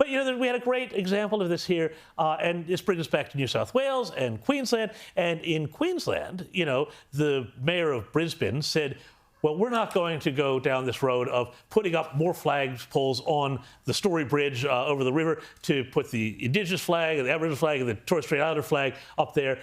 But, you know, we had a great example of this here, and this brings us back to New South Wales and Queensland. And in Queensland, you know, the mayor of Brisbane said, well, we're not going to go down this road of putting up more flagpoles on the Story Bridge over the river to put the Indigenous flag and the Aboriginal flag and the Torres Strait Islander flag up there.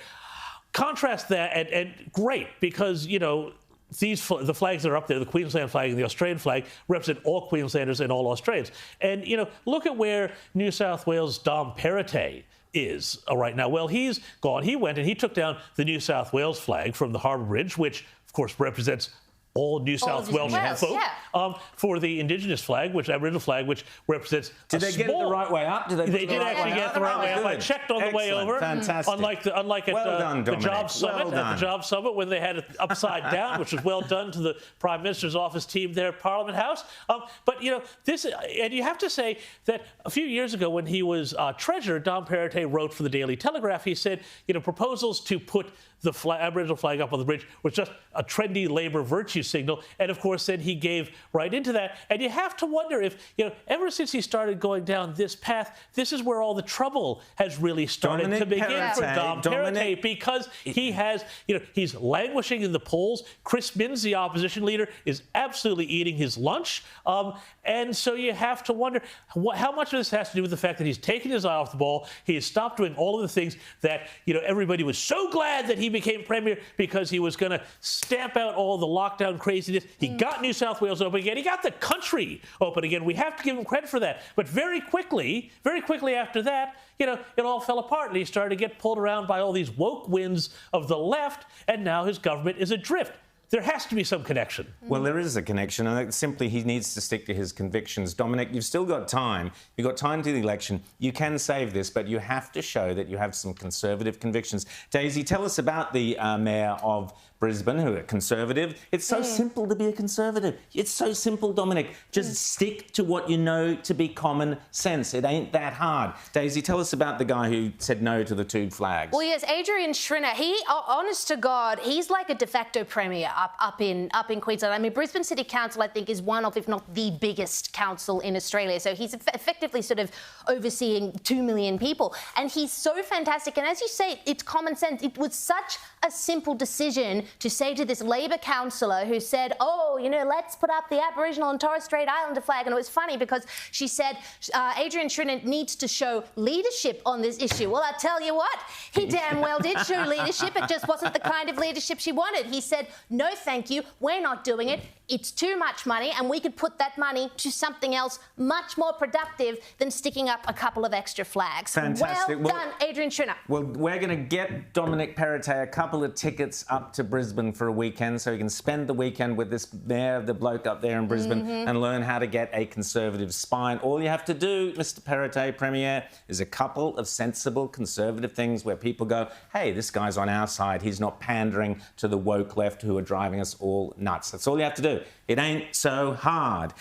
Contrast that, and great, because, you know, the flags that are up there, the Queensland flag and the Australian flag, represent all Queenslanders and all Australians. And, you know, look at where New South Wales' Dom Perrottet is right now. Well, he's gone. He went and he took down the New South Wales flag from the Harbour Bridge, which, of course, represents all New South Welsh folk, for the Indigenous flag, Aboriginal flag, which represents. Did they get it the right way up? They did actually get it the right way up. I checked on the way over. Fantastic. Unlike at the Job Summit, when they had it upside down, which was well done to the Prime Minister's office team there at Parliament House. But you know this, and you have to say that a few years ago, when he was treasurer, Dom Perrottet wrote for the Daily Telegraph. He said, you know, proposals to put the Aboriginal flag up on the bridge was just a trendy Labor virtue signal. And, of course, then he gave right into that. And you have to wonder if, you know, ever since he started going down this path, this is where all the trouble has really started to begin for Dom Perrottet, because he has, you know, he's languishing in the polls. Chris Minns, the opposition leader, is absolutely eating his lunch. And so you have to wonder how much of this has to do with the fact that he's taken his eye off the ball. He has stopped doing all of the things that, you know, everybody was so glad that he became premier, because he was going to stamp out all the lockdown craziness. He got New South Wales open again. He got the country open again. We have to give him credit for that. But very quickly after that, you know, it all fell apart, and he started to get pulled around by all these woke winds of the left, and now his government is adrift. There has to be some connection. Well, there is a connection, and simply he needs to stick to his convictions. Dominic, you've still got time. You've got time to the election. You can save this, but you have to show that you have some Conservative convictions. Daisy, tell us about the Mayor of Brisbane, who are Conservative. It's so simple to be a Conservative. It's so simple, Dominic. Just stick to what you know to be common sense. It ain't that hard. Daisy, tell us about the guy who said no to the two flags. Well, yes, Adrian Schrinner. He, honest to God, he's like a de facto premier up in Queensland. I mean, Brisbane City Council, I think, is one of, if not the biggest council in Australia. So he's effectively sort of overseeing 2 million people. And he's so fantastic. And as you say, it's common sense. It was such a simple decision to say to this Labor councillor who said, oh, you know, let's put up the Aboriginal and Torres Strait Islander flag. And it was funny because she said Adrian Schrinner needs to show leadership on this issue. Well, I tell you what, he damn well did show leadership. It just wasn't the kind of leadership she wanted. He said, no, thank you. We're not doing it. It's too much money, and we could put that money to something else much more productive than sticking up a couple of extra flags. Fantastic. Well done, Adrian Schrinner. Well, we're going to get Dominic Perrottet a couple of tickets up to Brisbane for a weekend so he can spend the weekend with this mayor, the bloke up there in Brisbane, and learn how to get a Conservative spine. All you have to do, Mr Perrottet, Premier, is a couple of sensible Conservative things where people go, hey, this guy's on our side. He's not pandering to the woke left who are driving us all nuts. That's all you have to do. It ain't so hard.